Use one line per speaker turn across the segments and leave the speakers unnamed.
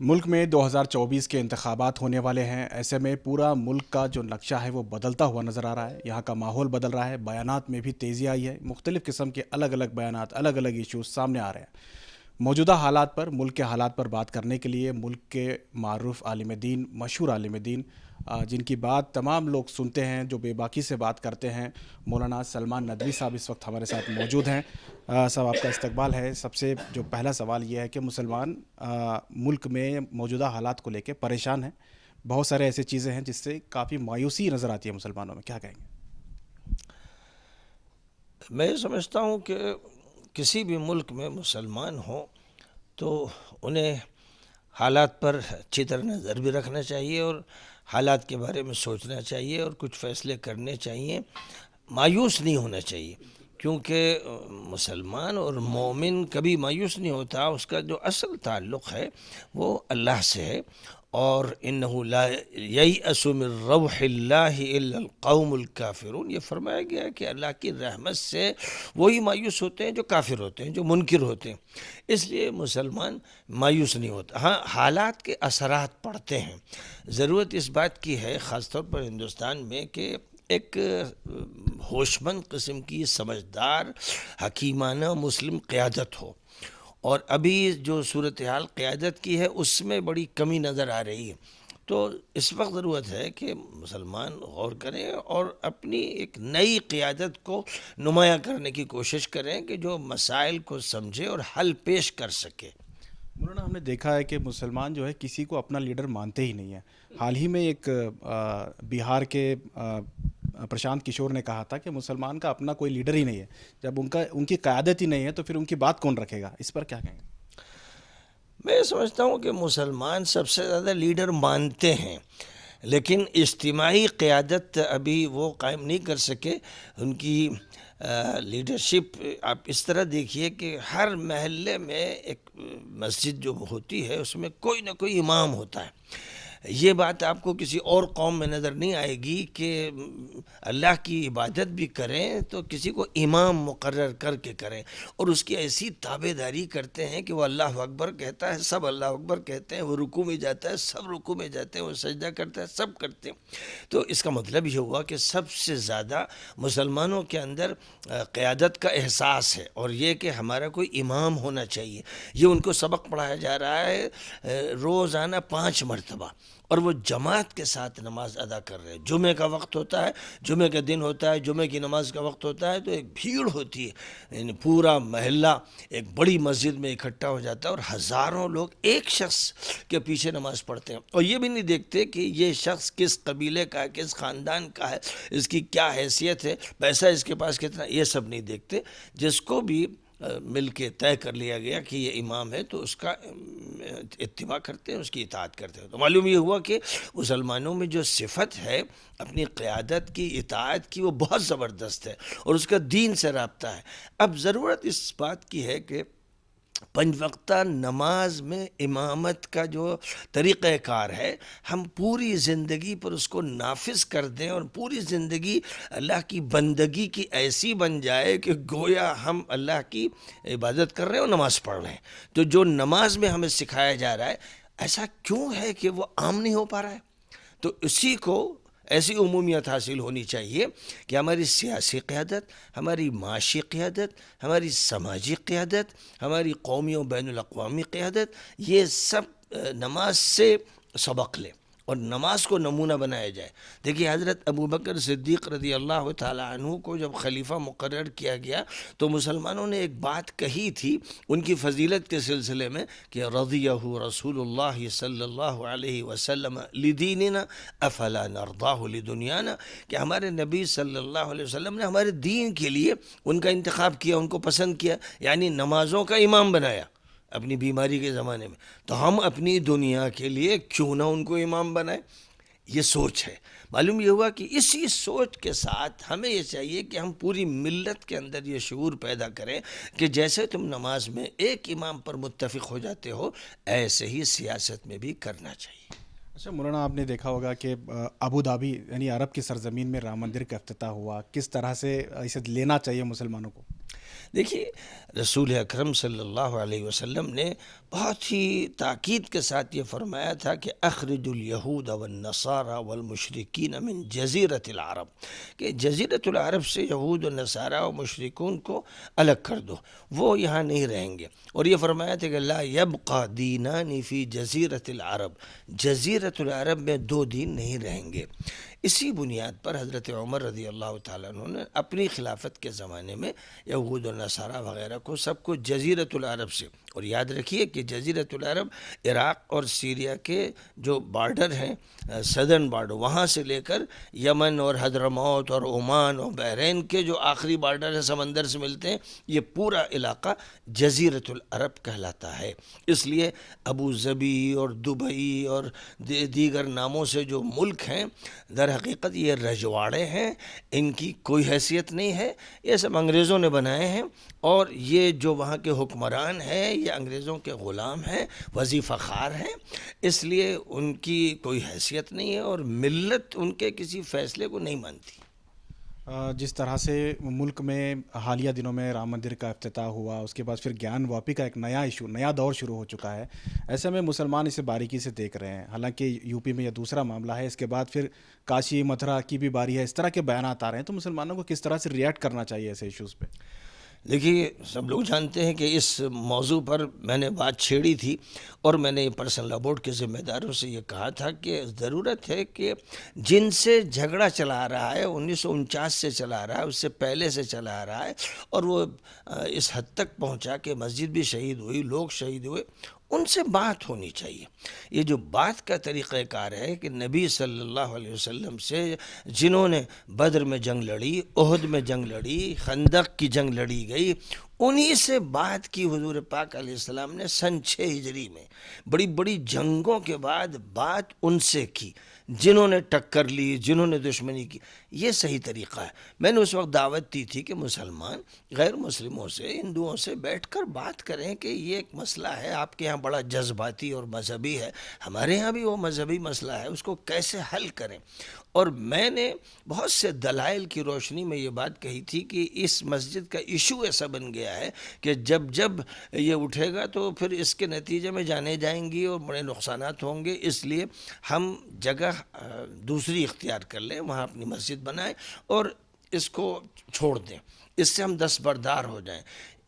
ملک میں 2024 کے انتخابات ہونے والے ہیں. ایسے میں پورا ملک کا جو نقشہ ہے وہ بدلتا ہوا نظر آ رہا ہے. یہاں کا ماحول بدل رہا ہے. بیانات میں بھی تیزی آئی ہے. مختلف قسم کے الگ الگ بیانات، الگ الگ ایشوز سامنے آ رہے ہیں. موجودہ حالات پر، ملک کے حالات پر بات کرنے کے لیے ملک کے معروف عالم دین، مشہور عالم دین، جن کی بات تمام لوگ سنتے ہیں، جو بے باکی سے بات کرتے ہیں، مولانا سلمان ندوی صاحب اس وقت ہمارے ساتھ موجود ہیں. صاحب آپ کا استقبال ہے. سب سے جو پہلا سوال یہ ہے کہ مسلمان ملک میں موجودہ حالات کو لے کے پریشان ہیں. بہت سارے ایسی چیزیں ہیں جس سے کافی مایوسی نظر آتی ہے مسلمانوں میں. کیا کہیں گے؟
میں سمجھتا ہوں کہ کسی بھی ملک میں مسلمان ہوں تو انہیں حالات پر اچھی طرح نظر بھی رکھنا چاہیے اور حالات کے بارے میں سوچنا چاہیے اور کچھ فیصلے کرنے چاہیے. مایوس نہیں ہونا چاہیے، کیونکہ مسلمان اور مومن کبھی مایوس نہیں ہوتا. اس کا جو اصل تعلق ہے وہ اللہ سے ہے. اور انہ لا ییأس من روح اللہ الا القوم الکافرون، یہ فرمایا گیا ہے کہ اللہ کی رحمت سے وہی مایوس ہوتے ہیں جو کافر ہوتے ہیں، جو منکر ہوتے ہیں. اس لیے مسلمان مایوس نہیں ہوتا. ہاں، حالات کے اثرات پڑتے ہیں. ضرورت اس بات کی ہے خاص طور پر ہندوستان میں کہ ایک ہوش مند قسم کی سمجھدار حکیمانہ مسلم قیادت ہو. اور ابھی جو صورتحال قیادت کی ہے اس میں بڑی کمی نظر آ رہی ہے. تو اس وقت ضرورت ہے کہ مسلمان غور کریں اور اپنی ایک نئی قیادت کو نمایاں کرنے کی کوشش کریں کہ جو مسائل کو سمجھے اور حل پیش کر سکے.
مولانا، ہم نے دیکھا ہے کہ مسلمان جو ہے کسی کو اپنا لیڈر مانتے ہی نہیں ہیں. حال ہی میں ایک بہار کے پرشانت کشور نے کہا تھا کہ مسلمان کا اپنا کوئی لیڈر ہی نہیں ہے. جب ان کی قیادت ہی نہیں ہے تو پھر ان کی بات کون رکھے گا؟ اس پر کیا کہیں گے؟
میں سمجھتا ہوں کہ مسلمان سب سے زیادہ لیڈر مانتے ہیں، لیکن اجتماعی قیادت ابھی وہ قائم نہیں کر سکے. ان کی لیڈرشپ آپ اس طرح دیکھیے کہ ہر محلے میں ایک مسجد جو ہوتی ہے اس میں کوئی نہ کوئی امام ہوتا ہے. یہ بات آپ کو کسی اور قوم میں نظر نہیں آئے گی کہ اللہ کی عبادت بھی کریں تو کسی کو امام مقرر کر کے کریں اور اس کی ایسی تابع داری کرتے ہیں کہ وہ اللہ اکبر کہتا ہے سب اللہ اکبر کہتے ہیں، وہ رکوع میں جاتا ہے سب رکوع میں جاتے ہیں، وہ سجدہ کرتا ہے سب کرتے ہیں. تو اس کا مطلب یہ ہوا کہ سب سے زیادہ مسلمانوں کے اندر قیادت کا احساس ہے اور یہ کہ ہمارا کوئی امام ہونا چاہیے. یہ ان کو سبق پڑھایا جا رہا ہے روزانہ 5 مرتبہ، اور وہ جماعت کے ساتھ نماز ادا کر رہے ہیں. جمعہ کا وقت ہوتا ہے، جمعہ کا دن ہوتا ہے، جمعہ کی نماز کا وقت ہوتا ہے تو ایک بھیڑ ہوتی ہے، یعنی پورا محلہ ایک بڑی مسجد میں اکٹھا ہو جاتا ہے اور ہزاروں لوگ ایک شخص کے پیچھے نماز پڑھتے ہیں. اور یہ بھی نہیں دیکھتے کہ یہ شخص کس قبیلے کا ہے، کس خاندان کا ہے، اس کی کیا حیثیت ہے، پیسہ اس کے پاس کتنا، یہ سب نہیں دیکھتے. جس کو بھی مل کے طے کر لیا گیا کہ یہ امام ہے تو اس کا اتباع کرتے ہیں، اس کی اطاعت کرتے ہیں. تو معلوم یہ ہوا کہ مسلمانوں میں جو صفت ہے اپنی قیادت کی، اطاعت کی، وہ بہت زبردست ہے اور اس کا دین سے رابطہ ہے. اب ضرورت اس بات کی ہے کہ 5 وقتہ نماز میں امامت کا جو طریقہ کار ہے ہم پوری زندگی پر اس کو نافذ کر دیں اور پوری زندگی اللہ کی بندگی کی ایسی بن جائے کہ گویا ہم اللہ کی عبادت کر رہے ہیں اور نماز پڑھ رہے ہیں. تو جو نماز میں ہمیں سکھایا جا رہا ہے ایسا کیوں ہے کہ وہ عام نہیں ہو پا رہا ہے؟ تو اسی کو ایسی عمومیت حاصل ہونی چاہیے کہ ہماری سیاسی قیادت، ہماری معاشی قیادت، ہماری سماجی قیادت، ہماری قومی و بین الاقوامی قیادت، یہ سب نماز سے سبق لے اور نماز کو نمونہ بنایا جائے. دیکھیے حضرت ابوبکر صدیق رضی اللہ تعالیٰ عنہ کو جب خلیفہ مقرر کیا گیا تو مسلمانوں نے ایک بات کہی تھی ان کی فضیلت کے سلسلے میں کہ رضیہ رسول اللہ صلی اللہ علیہ وسلم لدیننا افلا نرضاہ لدنیانا، کہ ہمارے نبی صلی اللہ علیہ وسلم نے ہمارے دین کے لیے ان کا انتخاب کیا، ان کو پسند کیا، یعنی نمازوں کا امام بنایا اپنی بیماری کے زمانے میں. تو ہم اپنی دنیا کے لیے کیوں نہ ان کو امام بنائیں؟ یہ سوچ ہے. معلوم یہ ہوا کہ اسی سوچ کے ساتھ ہمیں یہ چاہیے کہ ہم پوری ملت کے اندر یہ شعور پیدا کریں کہ جیسے تم نماز میں ایک امام پر متفق ہو جاتے ہو ایسے ہی سیاست میں بھی کرنا چاہیے.
اچھا مولانا، آپ نے دیکھا ہوگا کہ ابو دھابی یعنی عرب کی سرزمین میں رام مندر کا افتتاح ہوا. کس طرح سے اسے لینا چاہیے مسلمانوں کو؟
دیکھیے رسول اکرم صلی اللہ علیہ وسلم نے بہت ہی تاکید کے ساتھ یہ فرمایا تھا کہ اخرج الیہود والنصارى والمشرکین من جزیرۃ العرب، کہ جزیرۃ العرب سے یہود و نصارہ و مشرکون کو الگ کر دو، وہ یہاں نہیں رہیں گے۔ اور یہ فرمایا تھا کہ لا یبقى دینان فی جزیرۃ العرب، جزیرۃ العرب میں دو دین نہیں رہیں گے۔ اسی بنیاد پر حضرت عمر رضی اللہ تعالیٰ عنہ نے اپنی خلافت کے زمانے میں یہود و نصارہ وغیرہ کو سب کو جزیرۃ العرب سے، اور یاد رکھیے کہ جزیرۃ العرب عراق اور سیریا کے جو بارڈر ہیں، سدرن بارڈر، وہاں سے لے کر یمن اور حضرموت اور عمان اور بحرین کے جو آخری بارڈر ہے سمندر سے ملتے ہیں، یہ پورا علاقہ جزیرۃ العرب کہلاتا ہے۔ اس لیے ابو ظبی اور دبئی اور دیگر ناموں سے جو ملک ہیں، در حقیقت یہ رجواڑے ہیں، ان کی کوئی حیثیت نہیں ہے، یہ سب انگریزوں نے بنائے ہیں، اور یہ جو وہاں کے حکمران ہیں یہ انگریزوں کے غلام ہیں، وظیفہ خوار ہیں، اس لیے ان کی کوئی حیثیت نہیں ہے، اور ملت ان کے کسی فیصلے کو نہیں مانتی۔
جس طرح سے ملک میں حالیہ دنوں میں رام مندر کا افتتاح ہوا، اس کے بعد پھر گیان واپی کا ایک نیا دور شروع ہو چکا ہے، ایسے میں مسلمان اسے باریکی سے دیکھ رہے ہیں۔ حالانکہ یو پی میں یہ دوسرا معاملہ ہے، اس کے بعد پھر کاشی متھرا کی بھی باری ہے، اس طرح کے بیانات آ رہے ہیں، تو مسلمانوں کو کس طرح سے ریئیکٹ کرنا چاہیے ایسے ایشوز پہ؟
دیکھیے سب لوگ جانتے ہیں کہ اس موضوع پر میں نے بات چھیڑی تھی، اور میں نے پرسنل لا بورڈ کے ذمہ داروں سے یہ کہا تھا کہ ضرورت ہے کہ جن سے جھگڑا چلا آ رہا ہے، 1949 سے چلا آ رہا ہے، اس سے پہلے سے چلا آ رہا ہے، اور وہ اس حد تک پہنچا کہ مسجد بھی شہید ہوئی، لوگ شہید ہوئے، ان سے بات ہونی چاہیے۔ یہ جو بات کا طریقہ کار ہے کہ نبی صلی اللہ علیہ وسلم سے جنہوں نے بدر میں جنگ لڑی، احد میں جنگ لڑی، خندق کی جنگ لڑی گئی، انہی سے بات کی حضور پاک علیہ السلام نے سن 6 ہجری میں، بڑی بڑی جنگوں کے بعد بات ان سے کی، جنہوں نے ٹکر لی، جنہوں نے دشمنی کی۔ یہ صحیح طریقہ ہے۔ میں نے اس وقت دعوت دی تھی کہ مسلمان غیر مسلموں سے، ہندوؤں سے بیٹھ کر بات کریں کہ یہ ایک مسئلہ ہے، آپ کے ہاں بڑا جذباتی اور مذہبی ہے، ہمارے ہاں بھی وہ مذہبی مسئلہ ہے، اس کو کیسے حل کریں۔ اور میں نے بہت سے دلائل کی روشنی میں یہ بات کہی تھی کہ اس مسجد کا ایشو ایسا بن گیا ہے کہ جب یہ اٹھے گا تو پھر اس کے نتیجے میں جانیں جائیں گی اور بڑے نقصانات ہوں گے، اس لیے ہم جگہ دوسری اختیار کر لیں، وہاں اپنی مسجد بنائیں اور اس کو چھوڑ دیں، اس سے ہم دستبردار ہو جائیں۔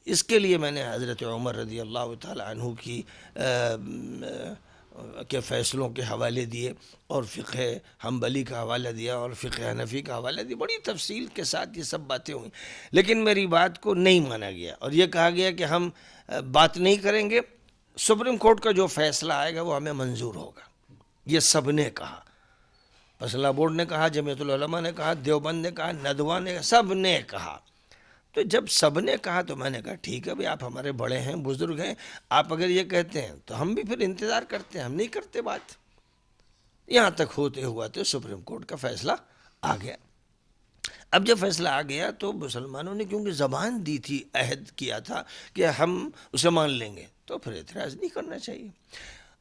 اس کے لیے میں نے حضرت عمر رضی اللہ تعالی عنہ کے فیصلوں کے حوالے دیے، اور فقہ حنبلی کا حوالہ دیا، اور فقہ حنفی کا حوالہ دیا، بڑی تفصیل کے ساتھ یہ سب باتیں ہوئیں، لیکن میری بات کو نہیں مانا گیا، اور یہ کہا گیا کہ ہم بات نہیں کریں گے، سپریم کورٹ کا جو فیصلہ آئے گا وہ ہمیں منظور ہوگا۔ یہ سب نے کہا، پرسنل بورڈ نے کہا، جمعیت العلماء نے کہا، دیوبند نے کہا، ندوہ نے کہا، سب نے کہا۔ تو جب سب نے کہا تو میں نے کہا ٹھیک ہے بھائی، آپ ہمارے بڑے ہیں، بزرگ ہیں، آپ اگر یہ کہتے ہیں تو ہم بھی پھر انتظار کرتے ہیں، ہم نہیں کرتے بات۔ یہاں تک ہوتے ہوا تو سپریم کورٹ کا فیصلہ آ گیا۔ اب جب فیصلہ آ گیا تو مسلمانوں نے کیونکہ زبان دی تھی، عہد کیا تھا کہ ہم اسے مان لیں گے، تو پھر اعتراض نہیں کرنا چاہیے۔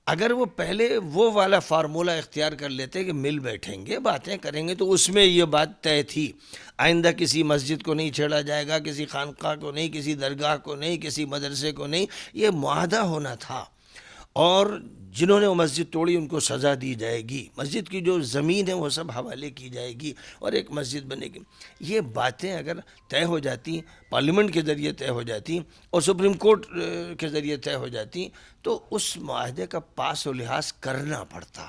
اگر وہ پہلے وہ والا فارمولہ اختیار کر لیتے کہ مل بیٹھیں گے، باتیں کریں گے، تو اس میں یہ بات طے تھی، آئندہ کسی مسجد کو نہیں چھیڑا جائے گا، کسی خانقاہ کو نہیں، کسی درگاہ کو نہیں، کسی مدرسے کو نہیں، یہ معاہدہ ہونا تھا، اور جنہوں نے وہ مسجد توڑی ان کو سزا دی جائے گی، مسجد کی جو زمین ہے وہ سب حوالے کی جائے گی، اور ایک مسجد بنے گی۔ یہ باتیں اگر طے ہو جاتی، پارلیمنٹ کے ذریعے طے ہو جاتی اور سپریم کورٹ کے ذریعے طے ہو جاتی، تو اس معاہدے کا پاس و لحاظ کرنا پڑتا۔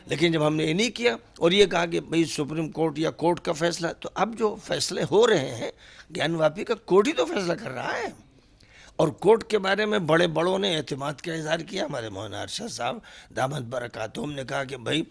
لیکن جب ہم نے یہ نہیں کیا اور یہ کہا کہ بھئی سپریم کورٹ یا کورٹ کا فیصلہ، تو اب جو فیصلے ہو رہے ہیں گیان واپی کا کورٹ ہی تو فیصلہ کر رہا ہے، اور کورٹ کے بارے میں بڑے بڑوں نے اعتماد کا اظہار کیا۔ ہمارے مولانا ارشد صاحب دامت برکاتہم نے کہا کہ بھائی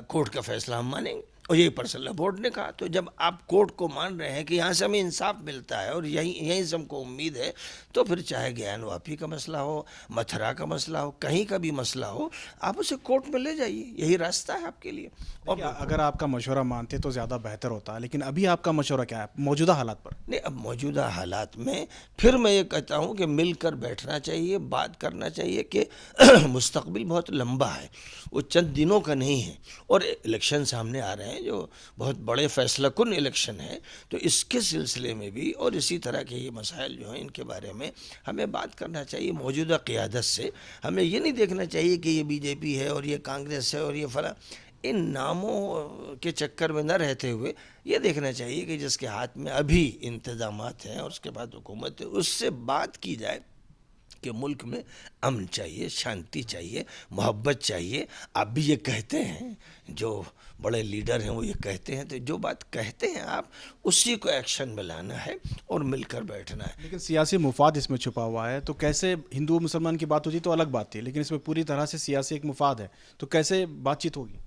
کورٹ کا فیصلہ ہم مانیں گے، اور یہی پرسنل بورڈ نے کہا۔ تو جب آپ کورٹ کو مان رہے ہیں کہ یہاں سے ہمیں انصاف ملتا ہے اور یہیں سے ہم کو امید ہے، تو پھر چاہے گیان واپی کا مسئلہ ہو، متھرا کا مسئلہ ہو، کہیں کا بھی مسئلہ ہو، آپ اسے کورٹ میں لے جائیے، یہی راستہ ہے آپ کے لیے۔
اور اگر آپ کا مشورہ مانتے تو زیادہ بہتر ہوتا، لیکن ابھی آپ کا مشورہ کیا ہے موجودہ حالات پر؟
نہیں، اب موجودہ حالات میں پھر میں یہ کہتا ہوں کہ مل کر بیٹھنا چاہیے، بات کرنا چاہیے کہ مستقبل بہت لمبا ہے، وہ چند دنوں کا نہیں ہے، اور الیکشن سامنے آ رہے ہیں۔ ہیں جو بہت بڑے فیصلہ کن الیکشن ہیں، تو اس کے سلسلے میں بھی اور اسی طرح کے یہ مسائل جو ہیں ان کے بارے میں ہمیں بات کرنا چاہیے موجودہ قیادت سے. ہمیں یہ نہیں دیکھنا چاہیے کہ یہ بی جے پی ہے اور یہ کانگریس ہے اور یہ فلاں، ان ناموں کے چکر میں نہ رہتے ہوئے یہ دیکھنا چاہیے کہ جس کے ہاتھ میں ابھی انتظامات ہیں اور اس کے بعد حکومت ہے، اس سے بات کی جائے کہ ملک میں امن چاہیے، شانتی چاہیے، محبت چاہیے. آپ بھی یہ کہتے ہیں، جو بڑے لیڈر ہیں وہ یہ کہتے ہیں، تو جو بات کہتے ہیں آپ اسی کو ایکشن میں لانا ہے اور مل کر بیٹھنا ہے.
لیکن سیاسی مفاد اس میں چھپا ہوا ہے، تو کیسے ہندو مسلمان کی بات ہوتی تو الگ بات تھی، لیکن اس میں پوری طرح سے سیاسی ایک مفاد ہے، تو کیسے بات چیت ہوگی؟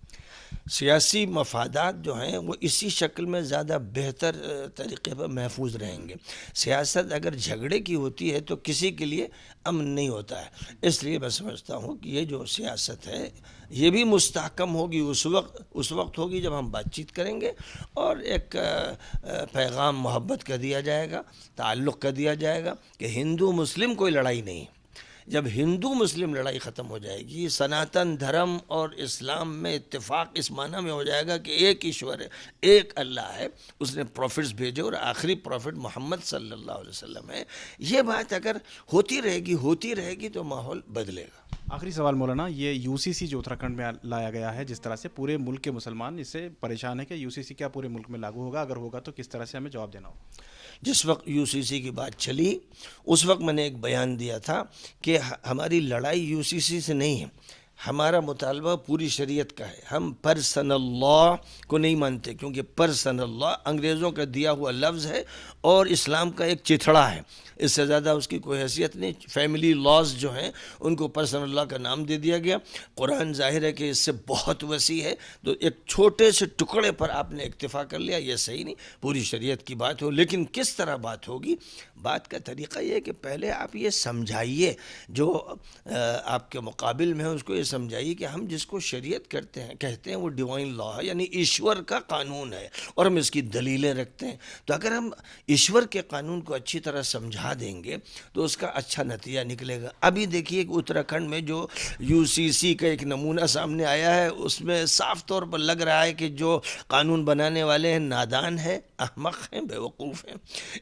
سیاسی مفادات جو ہیں وہ اسی شکل میں زیادہ بہتر طریقے پر محفوظ رہیں گے. سیاست اگر جھگڑے کی ہوتی ہے تو کسی کے لیے امن نہیں ہوتا ہے. اس لیے میں سمجھتا ہوں کہ یہ جو سیاست ہے یہ بھی مستحکم ہوگی اس وقت ہوگی جب ہم بات چیت کریں گے اور ایک پیغام محبت کا دیا جائے گا، تعلق کا دیا جائے گا کہ ہندو مسلم کوئی لڑائی نہیں. جب ہندو مسلم لڑائی ختم ہو جائے گی، سناتن دھرم اور اسلام میں اتفاق اس معنی میں ہو جائے گا کہ ایک ایشور ہے، ایک اللہ ہے، اس نے پروفٹس بھیجے اور آخری پروفٹ محمد صلی اللہ علیہ وسلم ہے. یہ بات اگر ہوتی رہے گی تو ماحول بدلے گا.
آخری سوال مولانا، یہ یو سی سی جو اتراکھنڈ میں لایا گیا ہے، جس طرح سے پورے ملک کے مسلمان اس سے پریشان ہیں کہ یو سی سی کیا پورے ملک میں لاگو ہوگا، اگر ہوگا تو کس طرح سے ہمیں جواب دینا ہوگا؟
جس وقت یو سی سی کی بات چلی اس وقت میں نے ایک بیان دیا تھا کہ ہماری لڑائی یو سی سی سے نہیں ہے، ہمارا پوری شریعت کا ہے. ہم پرسنل لا کو نہیں مانتے، کیونکہ پرسنل لا انگریزوں کا دیا ہوا لفظ ہے اور اسلام کا ایک چتھڑا ہے، اس سے زیادہ اس کی کوئی حیثیت نہیں. فیملی لاز جو ہیں ان کو پرسنل لا کا نام دے دیا گیا. قرآن ظاہر ہے کہ اس سے بہت وسیع ہے، تو ایک چھوٹے سے ٹکڑے پر آپ نے اکتفا کر لیا، یہ صحیح نہیں. پوری شریعت کی بات ہو، لیکن کس طرح بات ہوگی؟ بات کا طریقہ یہ ہے کہ پہلے آپ یہ سمجھائیے، جو آپ کے مقابل میں ہے اس کو یہ سمجھائیے کہ ہم جس کو شریعت کہتے ہیں وہ ڈیوائن لا ہے، یعنی ایشور کا قانون ہے اور ہم اس کی دلیلیں رکھتے ہیں. تو اگر ہم ایشور کے قانون کو اچھی طرح سمجھا دیں گے تو اس کا اچھا نتیجہ نکلے گا. ابھی دیکھیے کہ اتراکھنڈ میں جو یو سی سی کا ایک نمونہ سامنے آیا ہے، اس میں صاف طور پر لگ رہا ہے کہ جو قانون بنانے والے ہیں نادان ہیں، احمق ہیں، بیوقوف ہیں،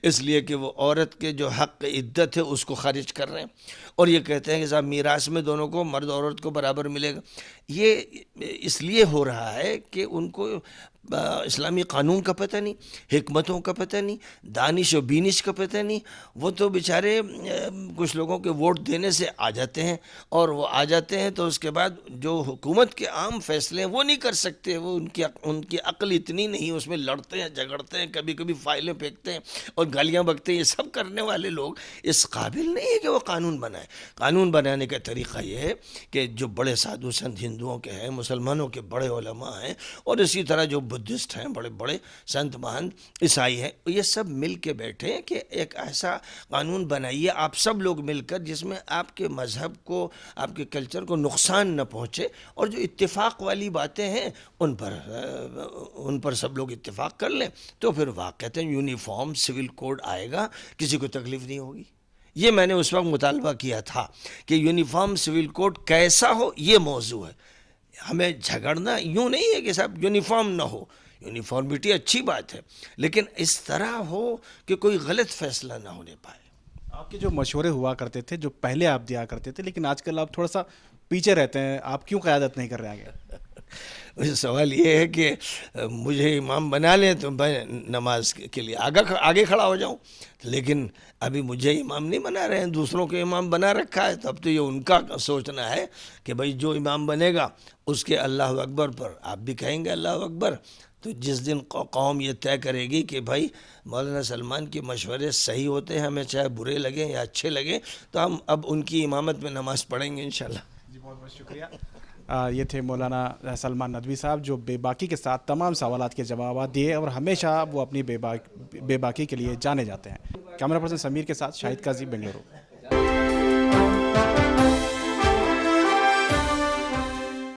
اس لیے کہ وہ عورت کے جو حق عدت ہے اس کو خارج کر رہے ہیں اور یہ کہتے ہیں کہ صاحب میراث میں دونوں کو، مرد اور عورت کو برابر ملے گا. یہ اس لیے ہو رہا ہے کہ ان کو اسلامی قانون کا پتہ نہیں، حکمتوں کا پتہ نہیں، دانش و بینش کا پتہ نہیں. وہ تو بیچارے کچھ لوگوں کے ووٹ دینے سے آ جاتے ہیں اور وہ آ جاتے ہیں تو اس کے بعد جو حکومت کے عام فیصلے ہیں وہ نہیں کر سکتے. وہ ان کی عقل اتنی نہیں، اس میں لڑتے ہیں، جھگڑتے ہیں، کبھی کبھی فائلیں پھینکتے ہیں اور گالیاں بکتے ہیں. یہ سب کرنے والے لوگ اس قابل نہیں ہے کہ وہ قانون بنائیں. قانون بنانے کا طریقہ یہ ہے کہ جو بڑے سادھو سنت ہندوؤں کے ہیں، مسلمانوں کے بڑے علماء ہیں اور اسی طرح جو بدھسٹ ہیں، بڑے بڑے سنت مہان عیسائی ہیں، یہ سب مل کے بیٹھے کہ ایک ایسا قانون بنائیے آپ سب لوگ مل کر جس میں آپ کے مذہب کو، آپ کے کلچر کو نقصان نہ پہنچے، اور جو اتفاق والی باتیں ہیں ان پر سب لوگ اتفاق کر لیں تو پھر واقعتاً یونیفارم سول کوڈ آئے گا، کسی کو تکلیف نہیں ہوگی. یہ میں نے اس وقت مطالبہ کیا تھا کہ یونیفارم سول کوڈ کیسا ہو، یہ موضوع ہے. ہمیں جھگڑنا یوں نہیں ہے کہ صاحب یونیفارم نہ ہو، یونیفارمٹی اچھی بات ہے، لیکن اس طرح ہو کہ کوئی غلط فیصلہ نہ ہونے پائے.
آپ کے جو مشورے ہوا کرتے تھے، جو پہلے آپ دیا کرتے تھے، لیکن آج کل آپ تھوڑا سا پیچھے رہتے ہیں، آپ کیوں قیادت نہیں کر رہے آگے؟
سوال یہ ہے کہ مجھے امام بنا لیں تو میں نماز کے لیے آگے کھڑا ہو جاؤں، لیکن ابھی مجھے امام نہیں بنا رہے ہیں، دوسروں کے امام بنا رکھا ہے. تو اب تو یہ ان کا سوچنا ہے کہ بھائی جو امام بنے گا اس کے اللہ اکبر پر آپ بھی کہیں گے اللہ اکبر. تو جس دن قوم یہ طے کرے گی کہ بھائی مولانا سلمان کے مشورے صحیح ہوتے ہیں، ہمیں چاہے برے لگیں یا اچھے لگیں، تو ہم اب ان کی امامت میں نماز پڑھیں گے انشاءاللہ.
جی بہت بہت شکریہ. یہ تھے مولانا سلمان ندوی صاحب، جو بے باکی کے ساتھ تمام سوالات کے جوابات دیے اور ہمیشہ وہ اپنی بے باکی کے لیے جانے جاتے ہیں. کیمرہ پرسن سمیر کے ساتھ شاہد قاضی، بنگلورو.